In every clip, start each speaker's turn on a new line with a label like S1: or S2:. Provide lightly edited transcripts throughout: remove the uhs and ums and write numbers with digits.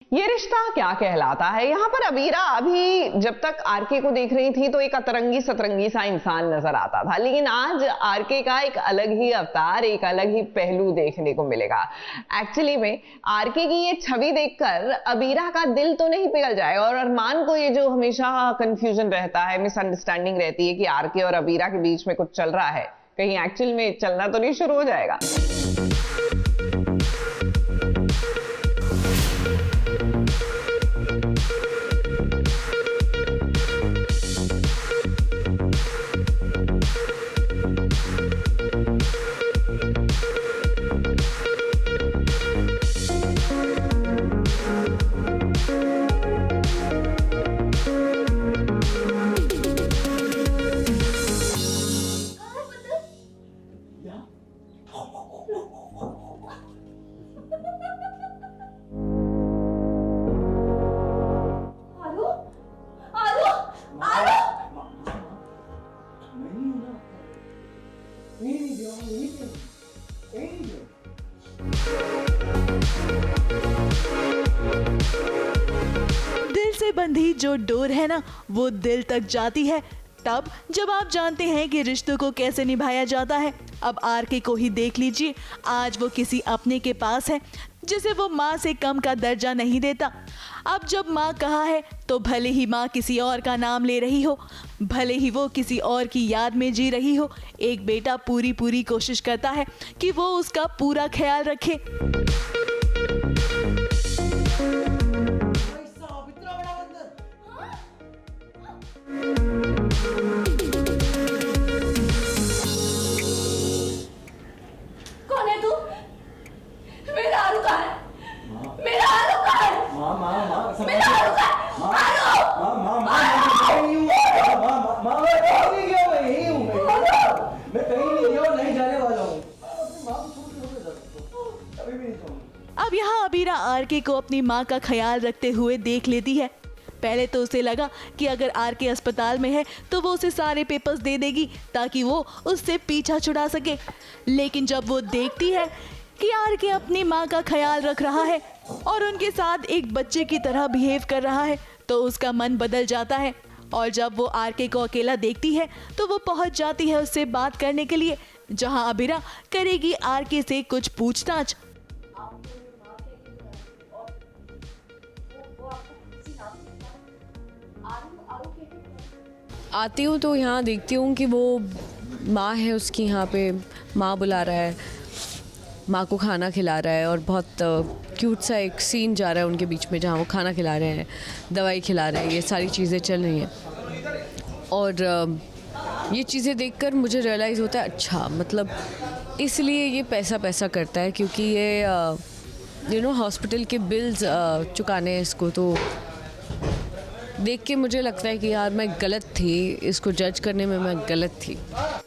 S1: ये रिश्ता क्या कहलाता है। यहाँ पर अबीरा अभी जब तक आरके को देख रही थी तो एक अतरंगी सतरंगी सा इंसान नजर आता था, लेकिन आज आरके का एक अलग ही अवतार, एक अलग ही पहलू देखने को मिलेगा। एक्चुअली में आरके की ये छवि देखकर अबीरा का दिल तो नहीं पिघल जाएगा, और अरमान को ये जो हमेशा कंफ्यूजन रहता है, मिसअंडरस्टैंडिंग रहती है कि आरके और अबीरा के बीच में कुछ चल रहा है, कहीं एक्चुअल में चलना तो नहीं शुरू हो जाएगा।
S2: दिल से बंधी जो डोर है ना, वो दिल तक जाती है तब जब आप जानते हैं कि रिश्तों को कैसे निभाया जाता है। अब आरके को ही देख लीजिए, आज वो किसी अपने के पास है जिसे वो माँ से कम का दर्जा नहीं देता। अब जब माँ कहा है तो भले ही माँ किसी और का नाम ले रही हो, भले ही वो किसी और की याद में जी रही हो, एक बेटा पूरी कोशिश करता है कि वो उसका पूरा ख्याल रखे। अब यहाँ अबीरा आरके को अपनी माँ का ख्याल रखते हुए देख लेती है। पहले तो उसे लगा कि अगर आरके अस्पताल में है तो वो उसे सारे पेपर्स दे देगी ताकि वो उससे पीछा छुड़ा सके, लेकिन जब वो देखती है कि आरके अपनी माँ का ख्याल रख रहा है और उनके साथ एक बच्चे की तरह बिहेव कर रहा है तो उसका मन बदल जाता है। और जब वो आरके को अकेला देखती है तो वो पहुंच जाती है उससे बात करने के लिए, जहां अबीरा करेगी आरके से कुछ पूछताछ।
S3: आती हूँ तो यहाँ देखती हूँ कि वो माँ है, उसकी यहाँ पे माँ बुला रहा है, माँ को खाना खिला रहा है और बहुत क्यूट सा एक सीन जा रहा है उनके बीच में जहाँ वो खाना खिला रहे हैं, दवाई खिला रहे हैं, ये सारी चीज़ें चल रही हैं। और ये चीज़ें देखकर मुझे रियलाइज़ होता है अच्छा मतलब इसलिए ये पैसा करता है, क्योंकि ये हॉस्पिटल के बिल्स चुकाने हैं इसको। तो देख के मुझे लगता है कि यार मैं गलत थी, इसको जज करने में मैं गलत थी।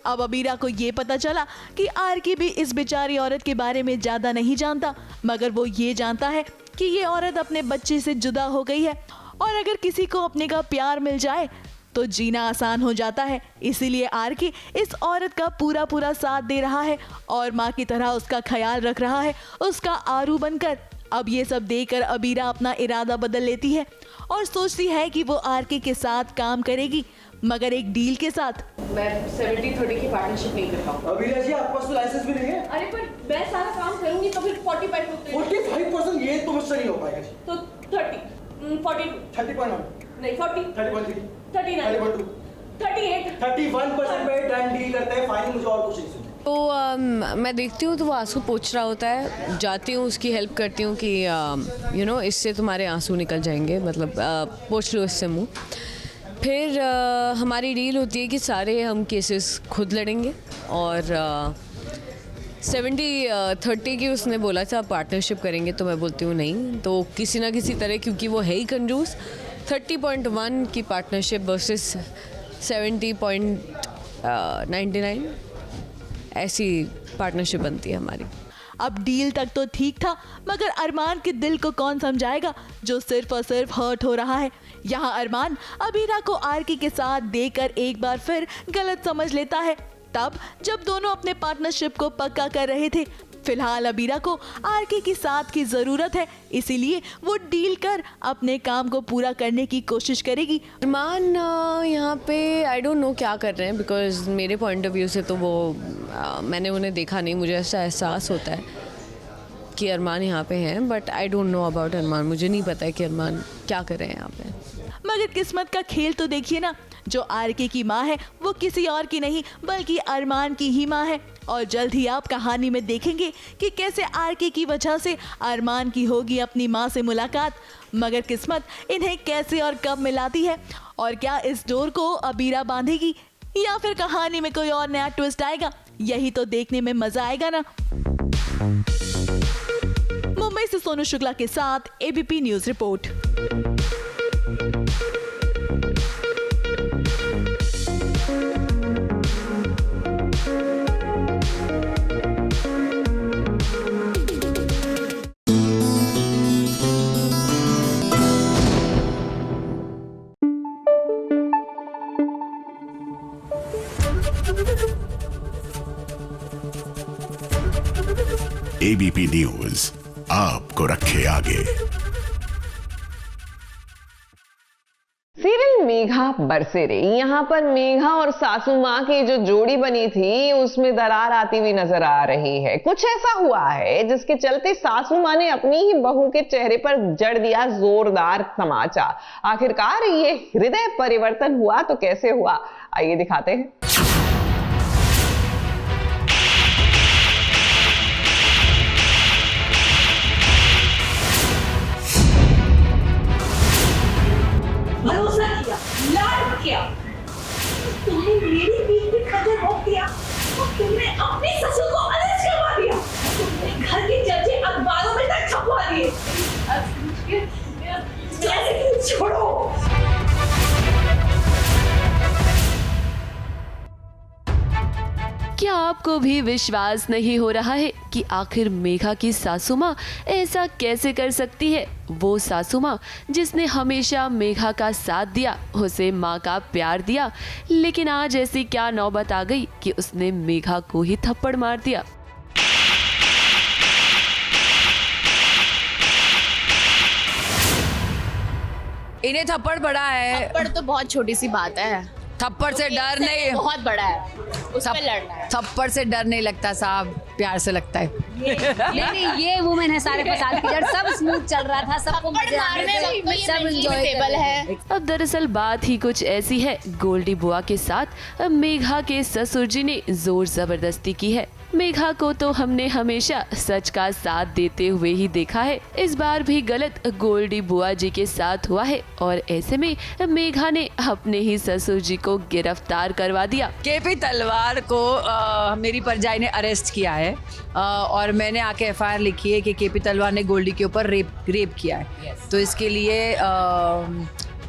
S2: अब अबीरा को ये पता चला कि आरके भी इस बेचारी औरत के बारे में ज़्यादा नहीं जानता, मगर वो ये जानता है कि ये औरत अपने बच्चे से जुदा हो गई है और अगर किसी को अपने का प्यार मिल जाए तो जीना आसान हो जाता है। इसीलिए आरके इस औरत का पूरा साथ दे रहा है और माँ की तरह उसका ख्याल रख रहा है, उसका आरू बनकर। अब ये सब देखकर अबीरा अपना इरादा बदल लेती है और सोचती है कि वो आरके के साथ काम करेगी, मगर एक डील के साथ।
S4: मैं 70-30 की पार्टनरशिप नहीं कर पाऊंगा।
S5: अबीरा जी आपके पास तो लाइसेंस भी नहीं है।
S4: अरे पर मैं सारा काम करूंगी तो फिर
S5: 45% ये तो मुझसे नहीं हो पाएगा जी।
S4: तो 30 42
S5: 30.1
S4: नहीं 40
S5: 30.3
S4: 39
S5: 30.2
S4: 38
S5: 31% पे डन डील करते हैं, फाइन मुझे और कुछ नहीं सुनते।
S3: तो मैं देखती हूँ तो वो आंसू पोंछ रहा होता है, जाती हूँ उसकी हेल्प करती हूँ कि इससे तुम्हारे आंसू निकल जाएंगे, मतलब पोंछ लो इससे मुँह। फिर हमारी डील होती है कि सारे हम केसेस खुद लड़ेंगे और 70-30 की उसने बोला था पार्टनरशिप करेंगे, तो मैं बोलती हूँ नहीं, तो किसी ना किसी तरह, क्योंकि वो है ही कंजूस, 30.1 की पार्टनरशिप वर्सेस 70.99 ऐसी पार्टनरशिप बनती है हमारी।
S2: अब डील तक तो ठीक था, मगर अरमान के दिल को कौन समझाएगा जो सिर्फ और सिर्फ हर्ट हो रहा है। यहाँ अरमान अबीरा को आरके के साथ देकर एक बार फिर गलत समझ लेता है। तब जब दोनों अपने पार्टनरशिप को पक्का कर रहे थे फिलहाल अबीरा को आरके की साथ की जरूरत है, इसीलिए वो डील कर अपने काम को पूरा करने की कोशिश करेगी।
S3: अरमान यहाँ पे आई डोंट नो क्या कर रहे हैं, बिकॉज मेरे पॉइंट ऑफ व्यू से तो वो मैंने उन्हें देखा नहीं, मुझे ऐसा एहसास होता है कि अरमान यहाँ पे हैं, but I don't know about Armaan. मुझे नहीं पता है कि अरमान क्या कर रहे हैं यहाँ पे।
S2: मगर किस्मत का खेल तो देखिए ना, जो आरके की माँ है वो किसी और की नहीं बल्कि अरमान की ही माँ है। और जल्द ही आप कहानी में देखेंगे कि कैसे आरके की वजह से अरमान की होगी अपनी माँ से मुलाकात। मगर किस्मत इन्हें कैसे और कब मिलाती है, और क्या इस डोर को अबीरा बांधेगी या फिर कहानी में कोई और नया ट्विस्ट आएगा, यही तो देखने में मजा आएगा ना। मुंबई से सोनू शुक्ला के साथ ABP news report.
S6: ABP news आपको रखे आगे।
S1: सीरियल मेघा बरसेरे, यहाँ पर मेघा और सासू माँ की जो जोड़ी बनी थी उसमें दरार आती हुई नजर आ रही है। कुछ ऐसा हुआ है जिसके चलते सासू माँ ने अपनी ही बहू के चेहरे पर जड़ दिया जोरदार तमाचा। आखिरकार ये हृदय परिवर्तन हुआ तो कैसे हुआ, आइए दिखाते हैं।
S4: भरोसा किया, लाड किया, तुमने मेरी बीच में खजर रोक दिया और तुमने अपने ससुर को अरेस्ट करवा दिया। तुमने घर के चर्चे अखबारों में तक छपवा दिए। छोड़ो।
S3: क्या आपको भी विश्वास नहीं हो रहा है कि आखिर मेघा की सासू माँ ऐसा कैसे कर सकती है? वो सासू माँ जिसने हमेशा मेघा का साथ दिया, उसे माँ का प्यार दिया, लेकिन आज ऐसी क्या नौबत आ गई कि उसने मेघा को ही थप्पड़ मार दिया।
S7: इन्हें थप्पड़ पड़ा है।
S8: थप्पड़ तो बहुत छोटी सी बात है,
S7: थप्पड़ से डर नहीं,
S8: बहुत बड़ा है, उसमें लड़ना है।
S7: थप्पड़ से डर नहीं लगता साहब, प्यार से लगता है।
S9: नहीं ये वुमेन है, सारे फसाद की जड़, सब स्मूथ चल रहा था, सबको मजे आ रहे थे, सब एंजॉय
S8: टेबल है।
S3: अब दरअसल बात ही कुछ ऐसी है, गोल्डी बुआ के साथ मेघा के ससुर जी ने जोर जबरदस्ती की है। मेघा को तो हमने हमेशा सच का साथ देते हुए ही देखा है, इस बार भी गलत गोल्डी बुआ जी के साथ हुआ है और ऐसे में मेघा ने अपने ही ससुर जी को गिरफ्तार करवा दिया।
S7: केपी तलवार को मेरी परजाई ने अरेस्ट किया है और मैंने आके एफआईआर लिखी है कि केपी तलवार ने गोल्डी के ऊपर रेप किया है। तो इसके लिए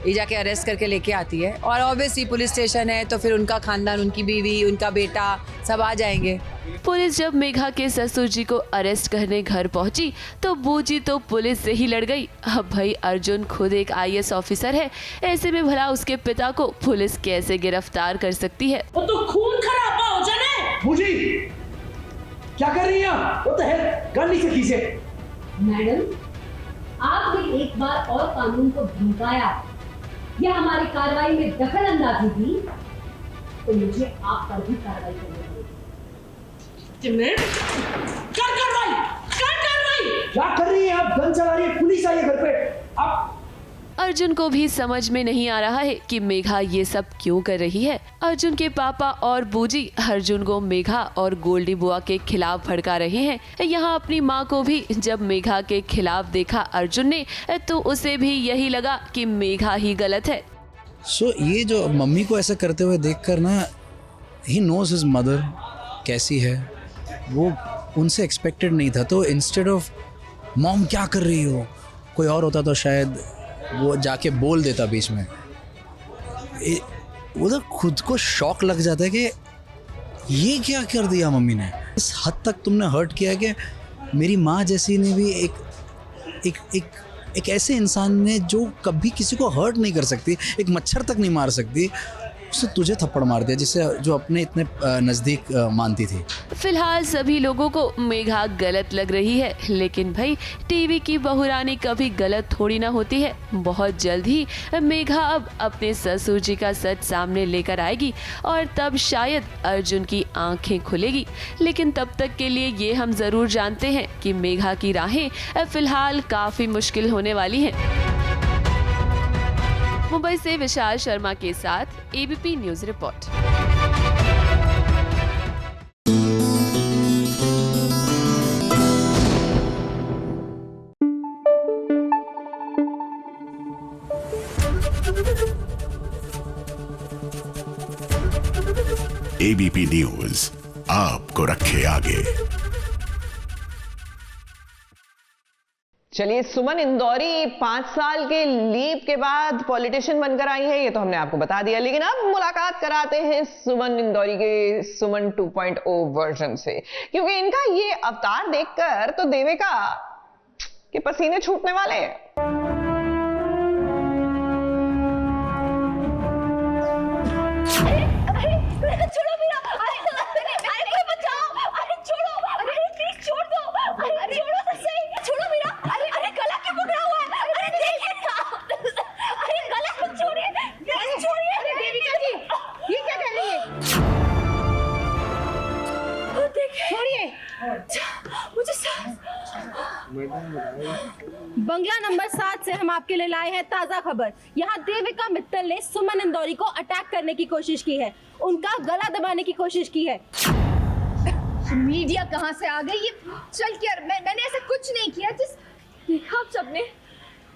S7: ये जाके अरेस्ट करके लेके आती है और ऑब्वियसली पुलिस स्टेशन है तो फिर उनका खानदान, उनकी बीवी, उनका बेटा सब आ जाएंगे।
S3: पुलिस जब मेघा के ससुर जी को अरेस्ट करने घर पहुंची तो बूजी तो पुलिस से ही लड़ गई। अब भाई अर्जुन खुद एक IAS ऑफिसर है, ऐसे में भला उसके पिता को पुलिस कैसे गिरफ्तार कर सकती है?
S4: वो तो खून खराबा हो जाए।
S5: बूजी क्या कर रही हैं आप? वो तो है गन नीचे खींचे।
S9: मैडम आपने एक बार और कानून को धमकाया या हमारी कार्रवाई में दखल अंदाजी दी तो मुझे आप पर भी कार्रवाई करनी पड़ेगी।
S4: कर कार्रवाई।
S5: क्या कर रही हैं आप? गन चला रही है, पुलिस आई है घर पे। आप
S3: अर्जुन को भी समझ में नहीं आ रहा है कि मेघा ये सब क्यों कर रही है। अर्जुन के पापा और बूजी अर्जुन को मेघा और गोल्डी बुआ के खिलाफ भड़का रहे हैं। यहाँ अपनी माँ को भी जब मेघा के खिलाफ देखा अर्जुन ने तो उसे भी यही लगा कि मेघा ही गलत है।
S10: ये जो मम्मी को ऐसा करते हुए देखकर ना, ही नोज हिज मदर कैसी है, वो उनसे एक्सपेक्टेड नहीं था। तो इंस्टेड ऑफ मॉम क्या कर रही हो, कोई और होता तो शायद वो जाके बोल देता बीच में। उधर खुद को शॉक लग जाता है कि ये क्या कर दिया मम्मी ने, इस हद तक तुमने हर्ट किया कि मेरी माँ जैसी ने भी एक ऐसे इंसान ने जो कभी किसी को हर्ट नहीं कर सकती, एक मच्छर तक नहीं मार सकती, उससे तुझे थप्पड़ मार दिया, जिसे जो अपने इतने नज़दीक मानती थी।
S11: फिलहाल सभी लोगों को मेघा गलत लग रही है, लेकिन भाई टीवी की बहुरानी कभी गलत थोड़ी ना होती है। बहुत जल्द ही मेघा अब अपने ससुर जी का सच सामने लेकर आएगी और तब शायद अर्जुन की आंखें खुलेगी। लेकिन तब तक के लिए ये हम जरूर जानते हैं कि मेघा की राहें फिलहाल काफी मुश्किल होने वाली हैं। मुंबई से विशाल शर्मा के साथ ABP news report.
S6: ABP news आपको रखे आगे।
S1: चलिए, सुमन इंदौरी 5 साल के लीव के बाद पॉलिटिशियन बनकर आई है, ये तो हमने आपको बता दिया। लेकिन अब मुलाकात कराते हैं सुमन इंदौरी के सुमन 2.0 वर्जन से, क्योंकि इनका ये अवतार देखकर तो देविका के पसीने छूटने वाले हैं।
S4: छोड़ो मेरा, अरे कोई बचाओ, अरे छोड़ो, अरे प्लीज छोड़ दो, अरे छोड़ो तो सही, छोड़ो मेरा, अरे गला क्यों पकड़ा हुआ है, अरे देखिए ना, अरे गला क्यों छोड़िए, प्लीज छोड़िए। अरे देविका जी, ये क्या कर रही है? देखिए, छोड़िए, मुझे
S9: बंगला नंबर 7 से हम आपके लिए लाए हैं ताजा खबर। यहाँ देविका मित्तल ने सुमन इंदौरी को अटैक करने की कोशिश की है, उनका गला दबाने की कोशिश की है।
S4: मीडिया कहाँ से आ गई? ये चल के मैंने ऐसा कुछ नहीं किया। जिस देखा आप सबने,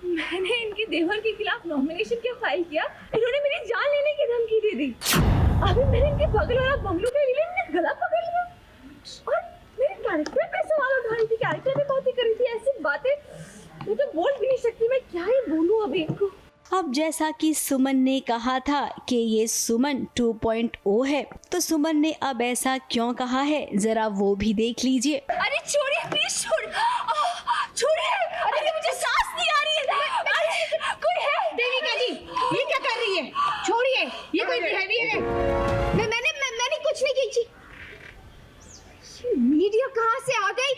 S4: मैंने इनके देवर के खिलाफ नॉमिनेशन क्यों फाइल किया? इन्होंने मेरी जान लेने की धमकी दे दी। अभी मैंने इनके बगल वाला बंगलों के लिए इन्होंने गला पकड़ लिया और मेरे कैरेक्टर पे सवाल उठा रही थी, कैरेक्टर पे बातें कर रही थी, ऐसी बातें मैं तो बोल भी नहीं सकती। मैं क्या ही बोलूं अभी इनको।
S2: अब जैसा कि सुमन ने कहा था कि ये सुमन 2.0 है, तो सुमन ने अब ऐसा क्यों कहा है, जरा वो भी देख लीजिए।
S4: अरे छोड़िए, प्लीज छोड़िए, अरे मुझे सांस नहीं आ रही है। अरे कोई है?
S9: देविका जी, ये क्या कर रही है? छोड़िए, ये कोई हैवी है।
S4: मैंने कुछ नहीं की। मीडिया कहाँ से आ गई?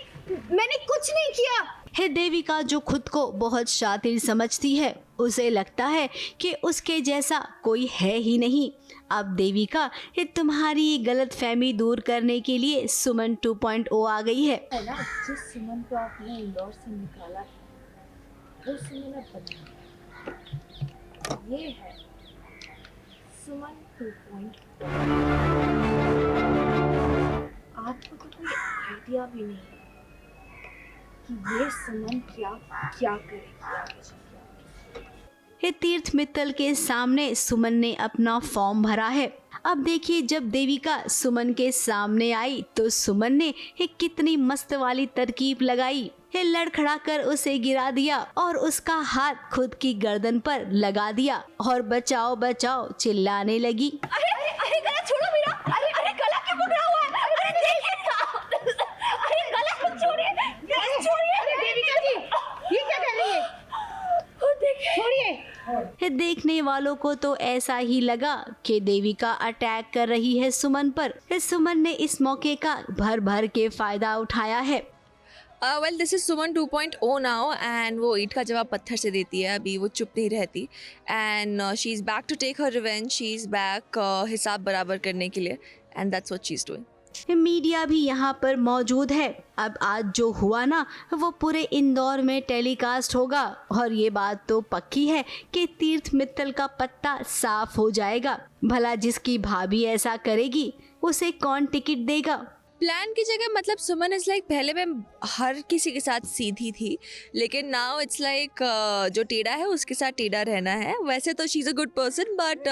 S4: मैंने कुछ नहीं किया।
S2: है देविका जो खुद को बहुत शातिर समझती है, उसे लगता है कि उसके जैसा कोई है ही नहीं। अब देविका ये तुम्हारी गलतफहमी दूर करने के लिए सुमन 2.0 आ गई है।
S8: जिस सुमन को आपने इंदौर से निकाला है, वो सुमन अब बदली। ये है सुमन 2.0। आपको तो कोई आइडिया भी नहीं है कि ये सुमन क्या करेगी आगे चलकर।
S2: तीर्थ मित्तल के सामने सुमन ने अपना फॉर्म भरा है। अब देखिए, जब देविका सुमन के सामने आई तो सुमन ने कितनी मस्त वाली तरकीब लगाई। लड़खड़ा कर उसे गिरा दिया और उसका हाथ खुद की गर्दन पर लगा दिया और बचाओ बचाओ चिल्लाने लगी।
S4: अरे गला छोड़ो मेरा, अरे गला क्यों पकड़ा हुआ है? अरे देखिए ना, अरे गला क्यों छोड़िए, प्लीज छोड़िए।
S9: अरे देविका जी, ये क्या कर रही है? छोड़िए।
S2: देखने वालों को तो ऐसा ही लगा कि देविका अटैक कर रही है सुमन पर। सुमन ने इस मौके का भर भर के फायदा उठाया है।
S3: Well this is Suman 2.0 now and वो ईंट का जवाब पत्थर से देती है। अभी वो चुप नहीं रहती and she is back to take her revenge. She is back हिसाब बराबर करने के लिए and that's what she is doing.
S2: Media भी यहाँ पर मौजूद है। अब आज जो हुआ ना, वो पूरे इंदौर में टेलीकास्ट होगा और ये बात तो पक्की है कि तीर्थ मित्तल का पत्ता साफ हो जाएगा। भला जिसकी भाभी ऐसा करेगी उसे कौन टिकट देगा?
S3: प्लान की जगह मतलब सुमन इज़ लाइक पहले मैं हर किसी के साथ सीधी थी, लेकिन नाउ इट्स लाइक जो टेढ़ा है उसके साथ टेढ़ा रहना है। वैसे तो she is a good person but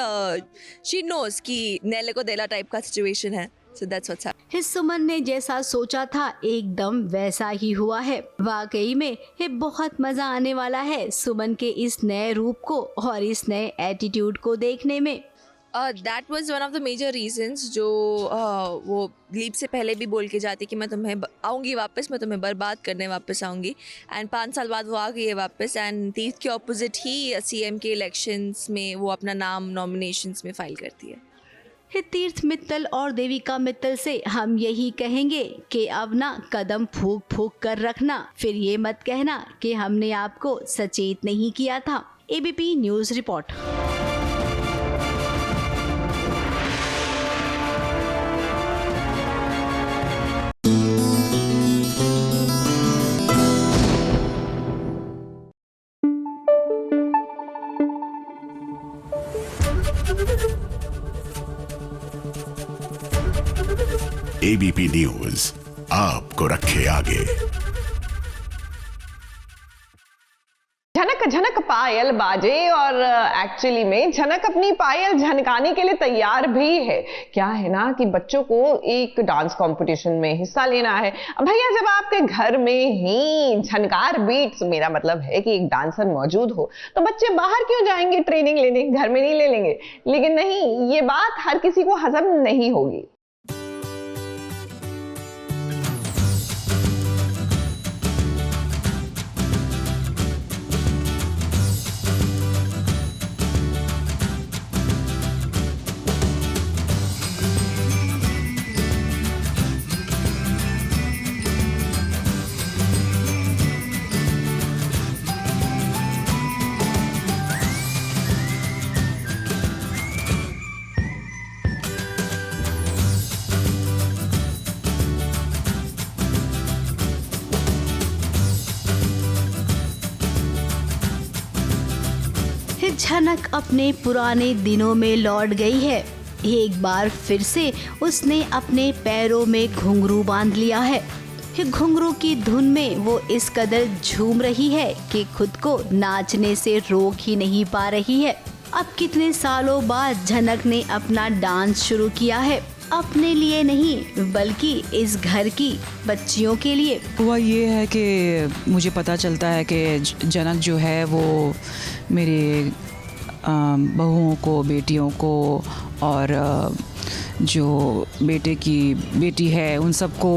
S3: she knows कि नेले को देला टाइप का सिचुएशन है। So that's what's happening.
S2: सुमन ने जैसा सोचा था एकदम वैसा ही हुआ है। वाकई में ये बहुत मजा आने वाला है सुमन के इस नए रूप को और इस नए एटीट्यूड को देखने में।
S3: That was one of the major reasons जो वो लीप से पहले भी बोल के जाती कि मैं तुम्हें आऊँगी वापस, मैं तुम्हें बर्बाद करने वापस आऊँगी। एंड 5 साल बाद वो आ गई है वापस एंड तीर्थ के ऑपोजिट ही CM के इलेक्शंस में वो अपना नाम नॉमिनेशंस में फाइल करती है।
S12: तीर्थ मित्तल और देविका मित्तल से हम यही कहेंगे कि अब ना कदम फूंक फूंक कर रखना, फिर ये मत कहना कि हमने आपको सचेत नहीं किया था। ABP news report.
S6: ABP news आपको रखे आगे।
S1: झनक झनक पायल बाजे और एक्चुअली में झनक अपनी पायल झनकाने के लिए तैयार भी है। क्या है ना कि बच्चों को एक डांस कंपटीशन में हिस्सा लेना है। अब भैया जब आपके घर में ही झनकार बीट्स, मेरा मतलब है कि एक डांसर मौजूद हो, तो बच्चे बाहर क्यों जाएंगे ट्रेनिंग लेने, घर में नहीं ले लेंगे। लेकिन नहीं, ये बात हर किसी को हजम नहीं होगी।
S12: झनक अपने पुराने दिनों में लौट गई है। एक बार फिर से उसने अपने पैरों में घुंघरू बांध लिया है। घुंघरू की धुन में वो इस कदर झूम रही है कि खुद को नाचने से रोक ही नहीं पा रही है। अब कितने सालों बाद झनक ने अपना डांस शुरू किया है, अपने लिए नहीं बल्कि इस घर की बच्चियों के लिए।
S13: हुआ ये है कि मुझे पता चलता है कि जनक जो है वो मेरे बहुओं को, बेटियों को और जो बेटे की बेटी है उन सबको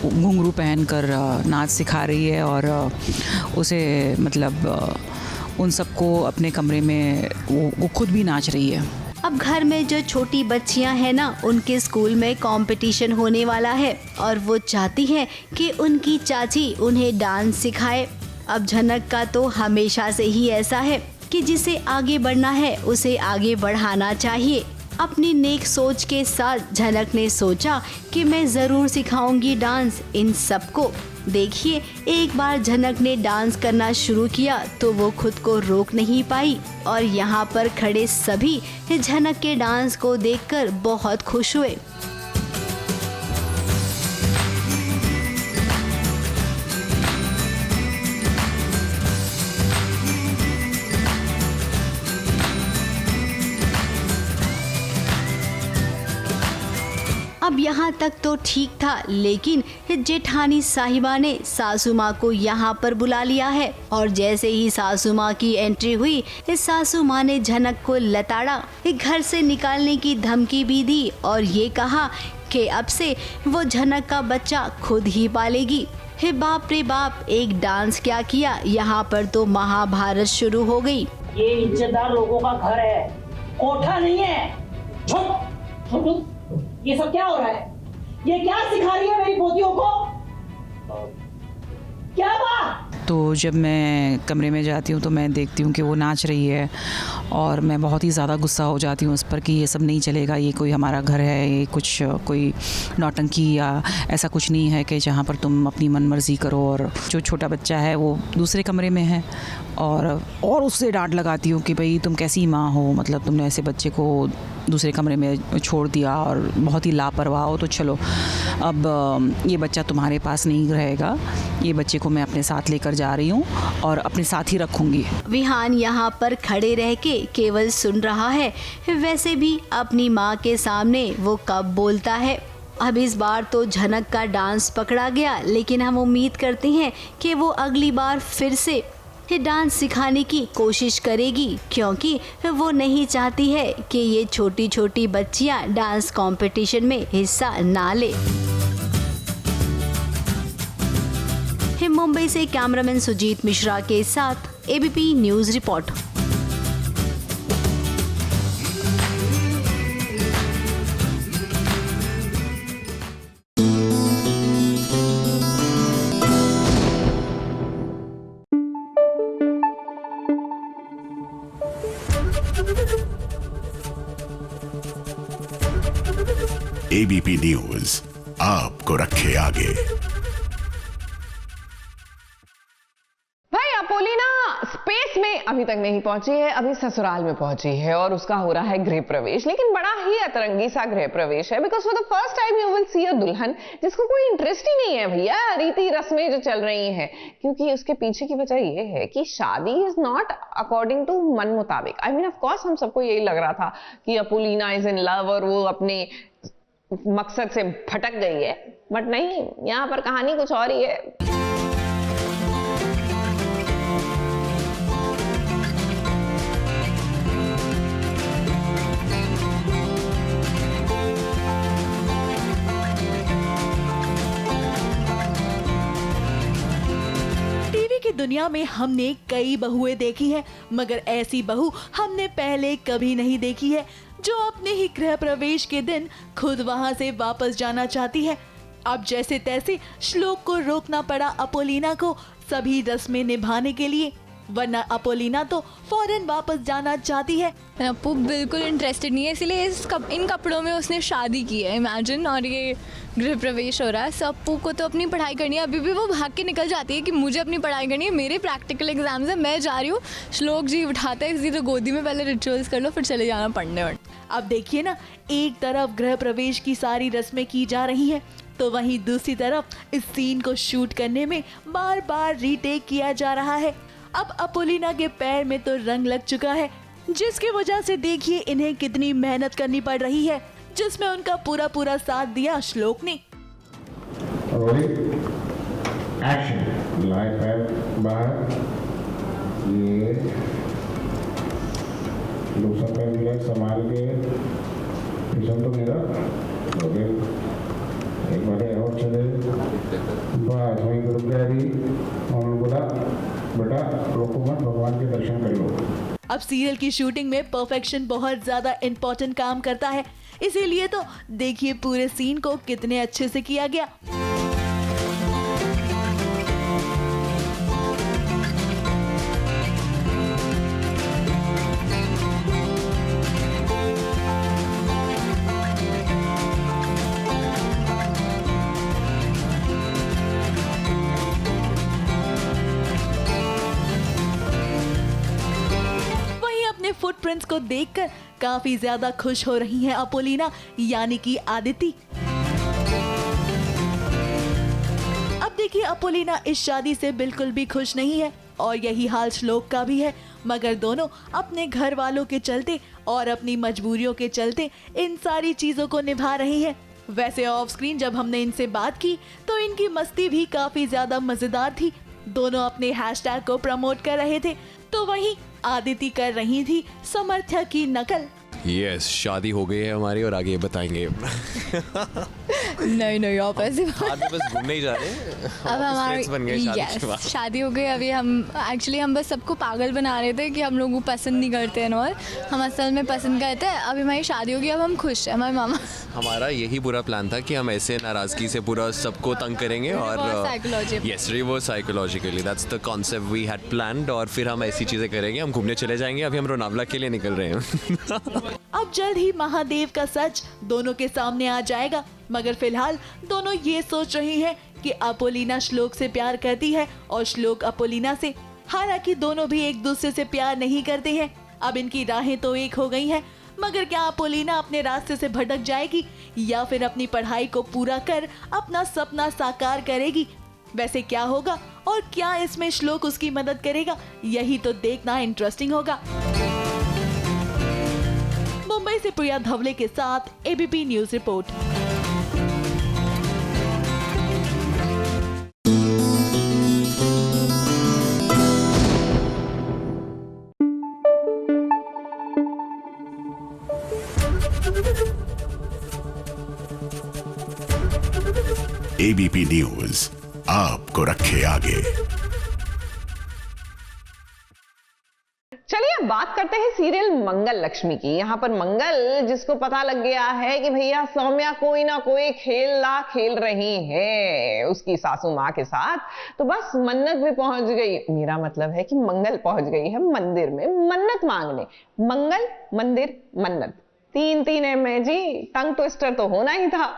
S13: घुंघरू पहनकर नाच सिखा रही है और उसे मतलब उन सबको अपने कमरे में वो खुद भी नाच रही है।
S12: अब घर में जो छोटी बच्चियां हैं ना, उनके स्कूल में कंपटीशन होने वाला है और वो चाहती हैं कि उनकी चाची उन्हें डांस सिखाए। अब झनक का तो हमेशा से ही ऐसा है कि जिसे आगे बढ़ना है उसे आगे बढ़ाना चाहिए। अपनी नेक सोच के साथ झनक ने सोचा कि मैं ज़रूर सिखाऊंगी डांस इन सबको। देखिए, एक बार झनक ने डांस करना शुरू किया तो वो खुद को रोक नहीं पाई और यहाँ पर खड़े सभी झनक के डांस को देखकर बहुत खुश हुए। अब यहाँ तक तो ठीक था, लेकिन जेठानी साहिबा ने सासू माँ को यहाँ पर बुला लिया है और जैसे ही सासू माँ की एंट्री हुई, सासू माँ ने झनक को लताड़ा, घर से निकालने की धमकी भी दी और ये कहा कि अब से वो झनक का बच्चा खुद ही पालेगी। हे बाप रे बाप, एक डांस क्या किया, यहाँ पर तो महाभारत शुरू हो गई।
S5: ये इज्जतदार लोगों का घर है, कोठा नहीं है। छोटू, ये सब क्या हो रहा है? ये क्या सिखा रही है मेरी पोतियों को? क्या बात?
S13: तो जब मैं कमरे में जाती हूँ तो मैं देखती हूँ कि वो नाच रही है और मैं बहुत ही ज़्यादा गुस्सा हो जाती हूँ उस पर कि ये सब नहीं चलेगा, ये कोई हमारा घर है, ये कुछ कोई नौटंकी या ऐसा कुछ नहीं है कि जहाँ पर तुम अपनी मनमर्जी करो। और जो छोटा बच्चा है वो दूसरे कमरे में है और उससे डांट लगाती हूँ कि भाई तुम कैसी माँ हो, मतलब तुमने ऐसे बच्चे को दूसरे कमरे में छोड़ दिया और बहुत ही लापरवाह हो। तो चलो, अब ये बच्चा तुम्हारे पास नहीं रहेगा, ये बच्चे को मैं अपने साथ लेकर जा रही हूँ और अपने साथ ही रखूँगी।
S12: विहान यहाँ पर खड़े रह के केवल सुन रहा है। वैसे भी अपनी माँ के सामने वो कब बोलता है। अब इस बार तो झनक का डांस पकड़ा गया, लेकिन हम उम्मीद करते हैं कि वो अगली बार फिर से डांस सिखाने की कोशिश करेगी, क्योंकि वो नहीं चाहती है कि ये छोटी छोटी बच्चियां डांस कंपटीशन में हिस्सा ना ले। मुंबई से कैमरामैन सुजीत मिश्रा के साथ ABP news report.
S6: ABP news आपको रखे आगे।
S1: भाई अपोलिना स्पेस में अभी तक नहीं पहुंची है, अभी ससुराल में पहुंची है और उसका हो रहा है गृह प्रवेश, लेकिन बड़ा ही अतरंगी सा गृह प्रवेश है। Because for the first time you will see a दुल्हन जिसको कोई इंटरेस्ट ही नहीं है भैया रीति रस्में जो चल रही हैं, क्योंकि उसके पीछे की वजह ये है कि शादी इज नॉट अकॉर्डिंग टू मन मुताबिक। आई मीन ऑफ कोर्स हम सबको यही लग रहा था कि अपोलिना इज इन लव और वो अपने मकसद से भटक गई है, बट नहीं, यहाँ पर कहानी कुछ और ही है।
S2: टीवी की दुनिया में हमने कई बहुएं देखी हैं, मगर ऐसी बहू हमने पहले कभी नहीं देखी है जो अपने ही गृह प्रवेश के दिन खुद वहां से वापस जाना चाहती है। अब जैसे तैसे श्लोक को रोकना पड़ा अपोलिना को सभी रस्में निभाने के लिए, वरना अपोलिना तो फौरन वापस जाना चाहती है।
S8: अपू बिल्कुल इंटरेस्टेड नहीं है, इसीलिए इन कपड़ों में उसने शादी की है, इमेजिन, और ये गृह प्रवेश हो रहा है। सो अपू को तो अपनी पढ़ाई करनी है, अभी भी वो भाग के निकल जाती है कि मुझे अपनी पढ़ाई करनी है, मेरे प्रैक्टिकल एग्जाम्स है, मैं जा रही हूँ। श्लोक जी उठाते हैं तो गोदी में पहले रिचुअल्स कर लो फिर चले जाना पढ़ने।
S2: अब देखिए ना, एक तरफ गृह प्रवेश की सारी रस्में की जा रही हैं, तो वहीं दूसरी तरफ इस सीन को शूट करने में बार बार रीटेक किया जा रहा है। अब अपोलिना के पैर में तो रंग लग चुका है, जिसकी वजह से देखिए इन्हें कितनी मेहनत करनी पड़ रही है, जिसमें उनका पूरा साथ दिया श्लोक ने।
S14: ये दूसरा पैर मिला संभाल के, फिसल तो मेरा ओके, एक बार और चले, बस वहीं रुक गया थी और बोला बेटा रोको मत, भगवान के दर्शन कर लो।
S2: अब सीरियल की शूटिंग में परफेक्शन बहुत ज्यादा इम्पोर्टेंट काम करता है, इसीलिए तो देखिए पूरे सीन को कितने अच्छे से किया गया। फुटप्रिंट्स को देखकर काफी ज्यादा खुश हो रही हैं अपोलिना यानी कि आदिति। अब देखिए अपोलिना इस शादी से बिल्कुल भी खुश नहीं है और यही हाल श्लोक का भी है, मगर दोनों अपने घर वालों के चलते और अपनी मजबूरियों के चलते इन सारी चीजों को निभा रही हैं। वैसे ऑफ स्क्रीन जब हमने इनसे बात की तो इनकी मस्ती भी काफी ज्यादा मजेदार थी। दोनों अपने हैशटैग को प्रमोट कर रहे थे, तो वहीं आदिति कर रही थी समर्थ्या की नकल।
S15: यस, शादी हो गई है हमारी और आगे बताएंगे।
S8: नहीं आप ऐसे
S15: बस घूमने ही जा रहे हैं।
S8: अब हमारी शादी हो गई। अभी हम बस सबको पागल बना रहे थे कि हम लोगों को पसंद नहीं करते हैं और हम असल में पसंद करते हैं। अभी हमारी शादी हो गई, अब हम खुश हैं। हमारे मामा,
S15: हमारा यही पूरा प्लान था कि हम ऐसे नाराजगी से पूरा सबको तंग करेंगे और yes, reverse psychologically, that's the concept we had planned. और फिर हम ऐसी चीजें करेंगे, हम घूमने चले जाएंगे। अभी हम लोनावला के लिए निकल रहे हैं।
S2: अब जल्द ही महादेव का सच दोनों के सामने आ जाएगा, मगर फिलहाल दोनों ये सोच रही हैं कि अपोलिना श्लोक से प्यार करती है और श्लोक अपोलिना से। हालांकि दोनों भी एक दूसरे से प्यार नहीं करते हैं। अब इनकी राहें तो एक हो गई हैं, मगर क्या अपोलिना अपने रास्ते से भटक जाएगी या फिर अपनी पढ़ाई को पूरा कर अपना सपना साकार करेगी? वैसे क्या होगा और क्या इसमें श्लोक उसकी मदद करेगा, यही तो देखना इंटरेस्टिंग होगा। मुंबई से प्रिया धवले के साथ ABP news report.
S6: ABP news आपको रखे आगे।
S1: चलिए चलिए अब बात करते हैं सीरियल मंगल लक्ष्मी की। यहाँ पर मंगल जिसको पता लग गया है कि भैया सौम्या कोई ना कोई खेला खेल रही है उसकी सासू माँ के साथ, तो बस मन्नत भी पहुंच गई। मेरा मतलब है कि मंगल पहुंच गई है मंदिर में मन्नत मांगने। मंगल, मंदिर, मन्नत, तीन है में जी, टंग ट्विस्टर तो होना ही था।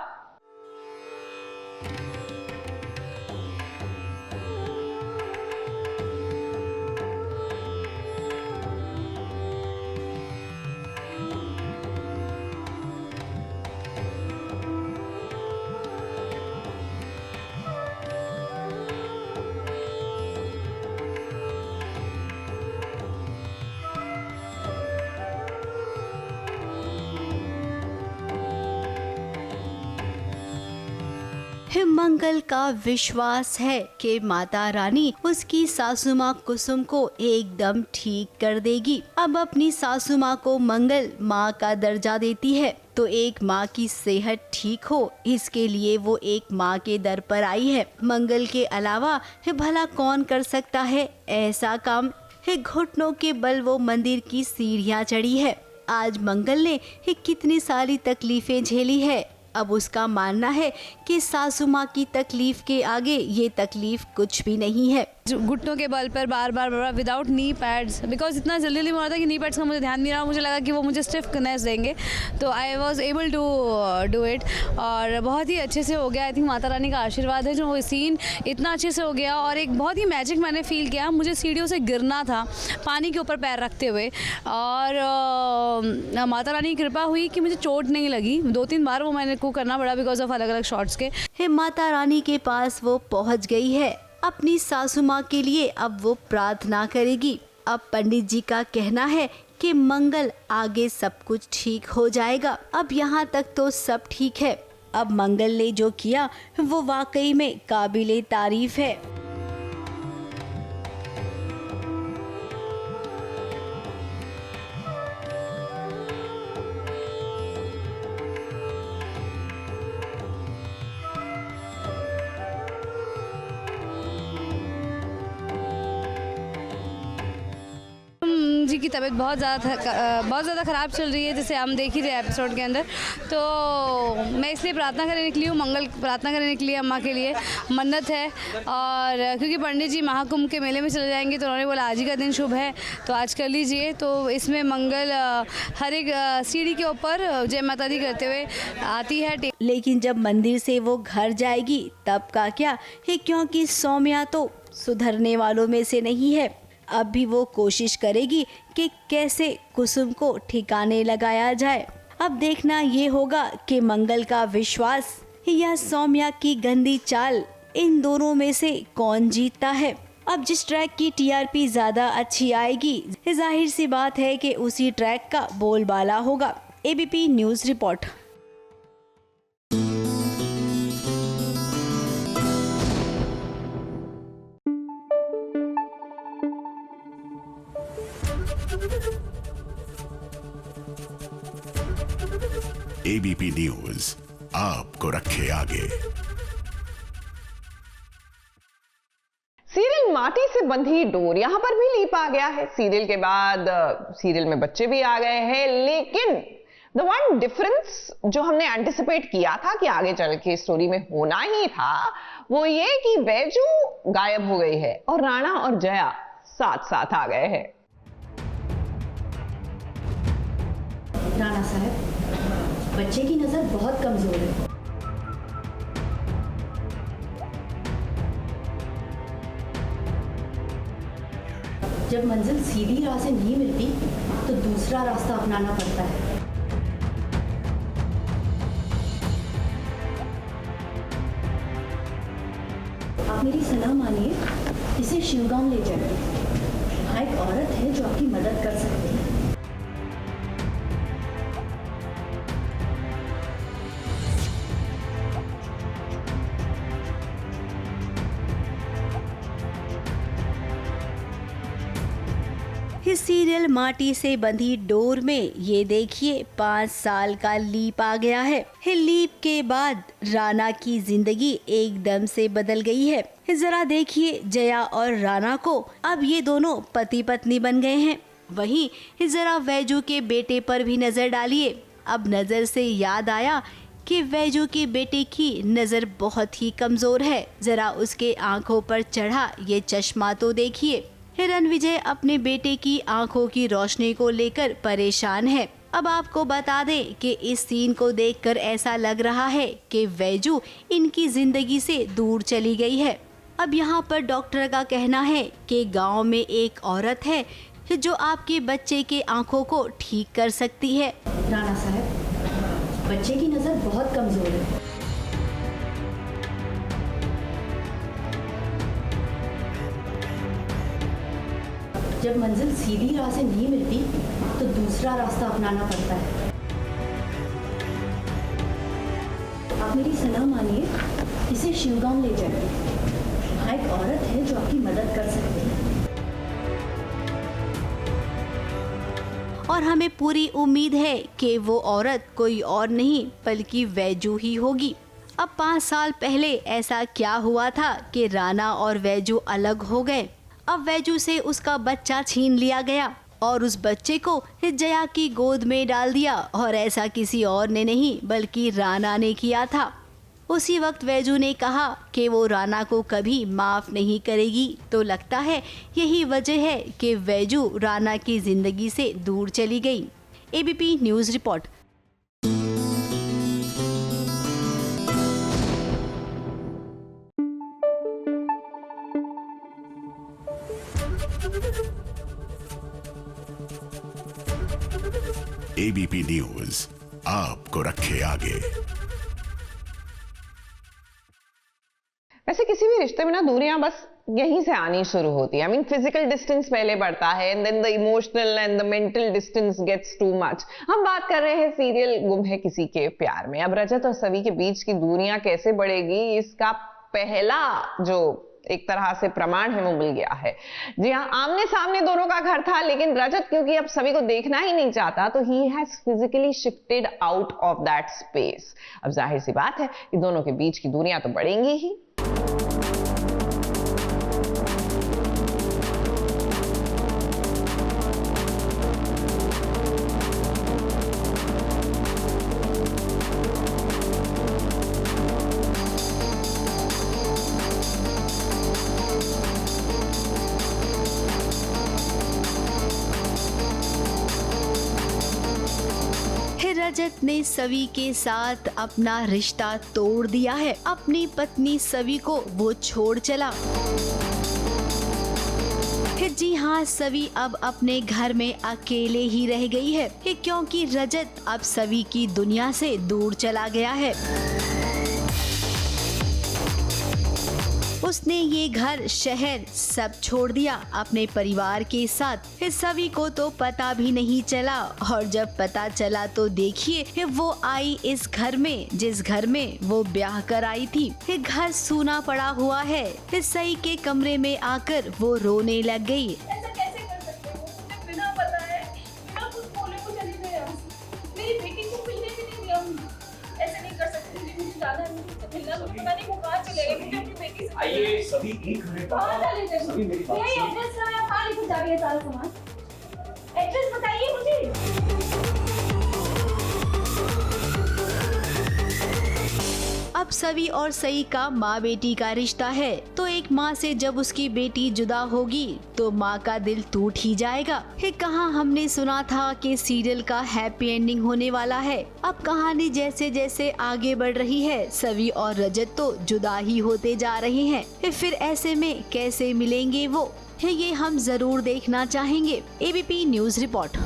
S12: मंगल का विश्वास है कि माता रानी उसकी सासू माँ कुसुम को एकदम ठीक कर देगी। अब अपनी सासू माँ को मंगल माँ का दर्जा देती है तो एक माँ की सेहत ठीक हो, इसके लिए वो एक माँ के दर पर आई है। मंगल के अलावा भला कौन कर सकता है ऐसा काम। घुटनों के बल वो मंदिर की सीढ़ियाँ चढ़ी है। आज मंगल ने कितनी सारी तकलीफें झेली है। अब उसका मानना है कि सासू माँ की तकलीफ के आगे ये तकलीफ कुछ भी नहीं है।
S3: घुटनों के बल पर बार बार विदाउट नी पैड्स, बिकॉज इतना जल्दी हो रहा था कि नी पैड्स का मुझे ध्यान नहीं रहा। मुझे लगा कि वो मुझे स्टिफनेस देंगे, तो I was able to do it और बहुत ही अच्छे से हो गया। आई थिंक माता रानी का आशीर्वाद है जो वो सीन इतना अच्छे से हो गया। और एक बहुत ही मैजिक मैंने फील किया। मुझे सीढ़ियों से गिरना था पानी के ऊपर पैर रखते हुए और माता रानी की कृपा हुई कि मुझे चोट नहीं लगी। 2-3 बार वो मैंने को करना पड़ा बिकॉज ऑफ अलग अलग शॉट्स के।
S12: माता रानी के पास वो पहुँच गई है। अपनी सासू माँ के लिए अब वो प्रार्थना करेगी। अब पंडित जी का कहना है कि मंगल आगे सब कुछ ठीक हो जाएगा। अब यहाँ तक तो सब ठीक है। अब मंगल ने जो किया वो वाकई में काबिले तारीफ है।
S3: जी की तबीयत बहुत ज़्यादा ख़राब चल रही है, जैसे हम देख ही रहे एपिसोड के अंदर। तो मैं इसलिए प्रार्थना करने निकली हूँ, मंगल प्रार्थना करने निकली है। अम्मा के लिए मन्नत है और क्योंकि पंडित जी महाकुंभ के मेले में चले जाएंगे तो उन्होंने बोला आज ही का दिन शुभ है तो आज कर लीजिए। तो इसमें मंगल हर एक सीढ़ी के ऊपर जय माता दी करते हुए आती है।
S12: लेकिन जब मंदिर से वो घर जाएगी तब का क्या है, क्योंकि सौम्या तो सुधरने वालों में से नहीं है। अब भी वो कोशिश करेगी कि कैसे कुसुम को ठिकाने लगाया जाए। अब देखना ये होगा कि मंगल का विश्वास या सौम्या की गंदी चाल, इन दोनों में से कौन जीतता है। अब जिस ट्रैक की टीआरपी ज्यादा अच्छी आएगी, जाहिर सी बात है कि उसी ट्रैक का बोलबाला होगा। ABP news report.
S6: ABP news आपको रखे आगे।
S1: सीरियल माटी से बंधी डोर, यहां पर भी लीप आ गया है। सीरियल के बाद सीरियल में बच्चे भी आ गए हैं, लेकिन द वन डिफरेंस जो हमने एंटिसिपेट किया था कि आगे चल के स्टोरी में होना ही था, वो ये कि बैजू गायब हो गई है और राणा और जया साथ साथ आ गए हैं।
S9: राणा साहब, बच्चे की नजर बहुत कमजोर है। जब मंजिल सीधी राह से नहीं मिलती तो दूसरा रास्ता अपनाना पड़ता है। आप मेरी सलाह मानिए, इसे शिवगांव ले जाइए। वहाँ एक औरत है जो आपकी मदद कर सकती है।
S12: इस सीरियल माटी से बंधी डोर में ये देखिए 5 साल का लीप आ गया है। लीप के बाद राणा की जिंदगी एकदम से बदल गई है। जरा देखिए जया और राणा को, अब ये दोनों पति पत्नी बन गए हैं। वहीं जरा वैजू के बेटे पर भी नजर डालिए। अब नजर से याद आया कि वैजू के बेटे की नजर बहुत ही कमजोर है। जरा उसके आंखों पर चढ़ा ये चश्मा तो देखिए। रणविजय अपने बेटे की आंखों की रोशनी को लेकर परेशान है। अब आपको बता दें कि इस सीन को देखकर ऐसा लग रहा है कि वैजू इनकी जिंदगी से दूर चली गई है। अब यहाँ पर डॉक्टर का कहना है कि गांव में एक औरत है जो आपके बच्चे के आंखों को ठीक कर सकती है।
S9: राणा साहब, बच्चे की नजर बहुत कमजोर है। जब मंजिल सीधी राह से नहीं मिलती तो दूसरा रास्ता अपनाना पड़ता है। आप मेरी सलाह मानिए, इसे शिवगांव ले जाइए। वहाँ एक औरत है जो आपकी मदद कर सकती है।
S12: और हमें पूरी उम्मीद है कि वो औरत कोई और नहीं बल्कि वैजू ही होगी। अब 5 साल पहले ऐसा क्या हुआ था कि राणा और वैजू अलग हो गए। अब वैजू से उसका बच्चा छीन लिया गया और उस बच्चे को जया की गोद में डाल दिया, और ऐसा किसी और ने नहीं बल्कि राणा ने किया था। उसी वक्त वैजू ने कहा कि वो राणा को कभी माफ नहीं करेगी। तो लगता है यही वजह है कि वैजू राणा की जिंदगी से दूर चली गई। ABP news report.
S6: ABP news आपको रखे आगे।
S1: वैसे किसी भी रिश्ते में ना दूरियां बस यहीं से आनी शुरू होती है। आई मीन फिजिकल डिस्टेंस पहले बढ़ता है and then the emotional and the mental distance gets too much. हम बात कर रहे हैं सीरियल गुम है किसी के प्यार में। अब रजत और सवी के बीच की दूरियां कैसे बढ़ेगी, इसका पहला जो एक तरह से प्रमाण है वो मिल गया है। जी हाँ, आमने सामने दोनों का घर था, लेकिन रजत क्योंकि अब सभी को देखना ही नहीं चाहता तो he has physically shifted out of that space. अब जाहिर सी बात है कि दोनों के बीच की दूरियां तो बढ़ेंगी ही।
S12: रजत ने सवी के साथ अपना रिश्ता तोड़ दिया है। अपनी पत्नी सवी को वो छोड़ चला। जी हाँ, सवी अब अपने घर में अकेले ही रह गई है क्योंकि रजत अब सवी की दुनिया से दूर चला गया है। उसने ये घर, शहर सब छोड़ दिया अपने परिवार के साथ। सवी को तो पता भी नहीं चला, और जब पता चला तो देखिए वो आई इस घर में जिस घर में वो ब्याह कर आई थी। घर सूना पड़ा हुआ है। सई के कमरे में आकर वो रोने लग गई।
S4: ऐसा कैसे कर सकते हो? मुझे बिना बताए, बिना कुछ बोले को चली गई। मेरी बेटी को मिलने भी नहीं दिया। ऐसे नहीं कर सकते। मुझे जाना है, मुझे मिलना तो पता नहीं वो कहाँ चले गए। मुझे अपनी बेटी से
S5: आइए सभी एक मिनट।
S4: कहाँ चले गए?
S5: सभी मेरी बात
S4: यही
S5: सुनिए।
S4: एड्रेस है, कहाँ लेकर जा रही है सारा सामान? एड्रेस बताइए मुझे।
S12: अब सवी और सई का माँ बेटी का रिश्ता है, तो एक माँ से जब उसकी बेटी जुदा होगी तो माँ का दिल टूट ही जाएगा। कहाँ हमने सुना था कि सीरियल का हैप्पी एंडिंग होने वाला है। अब कहानी जैसे जैसे आगे बढ़ रही है, सवी और रजत तो जुदा ही होते जा रहे हैं। फिर ऐसे में कैसे मिलेंगे वो, ये हम जरूर देखना चाहेंगे। ABP news report.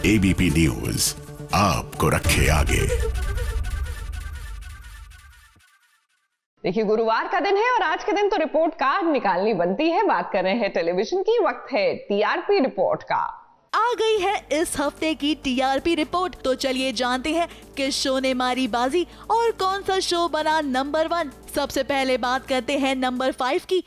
S6: ABP news आपको रखे आगे।
S1: देखिए, गुरुवार का दिन है और आज के दिन तो रिपोर्ट कार्ड निकालनी बनती है। बात कर रहे हैं टेलीविजन की। वक्त है टीआरपी रिपोर्ट का।
S2: आ गई है इस हफ्ते की टीआरपी रिपोर्ट। तो चलिए जानते हैं किस शो ने मारी बाजी और कौन सा शो बना नंबर 1। सबसे पहले बात करते हैं नंबर 5 की।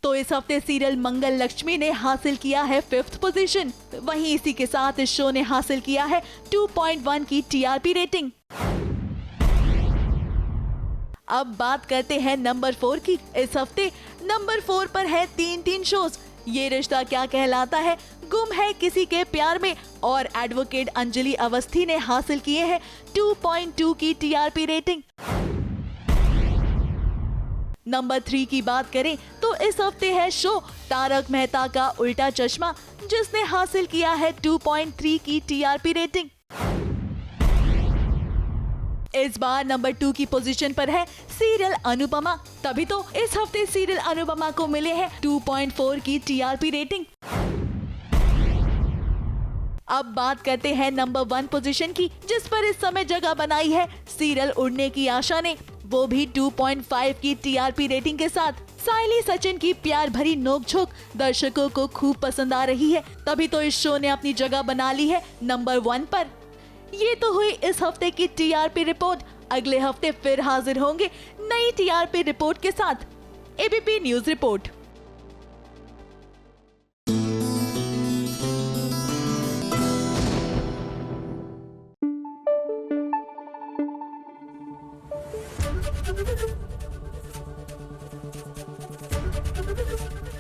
S2: तो इस हफ्ते सीरियल मंगल लक्ष्मी ने हासिल किया है 5th पोजीशन। वहीं इसी के साथ इस शो ने हासिल किया है 2.1 की टीआरपी रेटिंग। अब बात करते हैं नंबर 4 की। इस हफ्ते नंबर 4 पर है 3 शोज। ये रिश्ता क्या कहलाता है, गुम है किसी के प्यार में और एडवोकेट अंजलि अवस्थी ने हासिल किए हैं 2.2 की टीआरपी रेटिंग। नंबर 3 की बात करें तो इस हफ्ते है शो तारक मेहता का उल्टा चश्मा, जिसने हासिल किया है 2.3 की टीआरपी रेटिंग। इस बार नंबर 2 की पोजीशन पर है सीरियल अनुपमा, तभी तो इस हफ्ते सीरियल अनुपमा को मिले हैं 2.4 की टीआरपी रेटिंग। अब बात करते हैं नंबर 1 पोजीशन की, जिस पर इस समय जगह बनाई है सीरियल उड़ने की आशा ने, वो भी 2.5 की टीआरपी रेटिंग के साथ। साइली सचिन की प्यार भरी नोकझोंक दर्शकों को खूब पसंद आ रही है, तभी तो इस शो ने अपनी जगह बना ली है नंबर 1 पर। ये तो हुई इस हफ्ते की टीआरपी रिपोर्ट। अगले हफ्ते फिर हाजिर होंगे नई टीआरपी रिपोर्ट के साथ। ABP news report.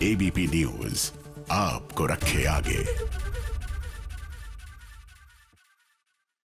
S6: ABP news आपको रखे आगे।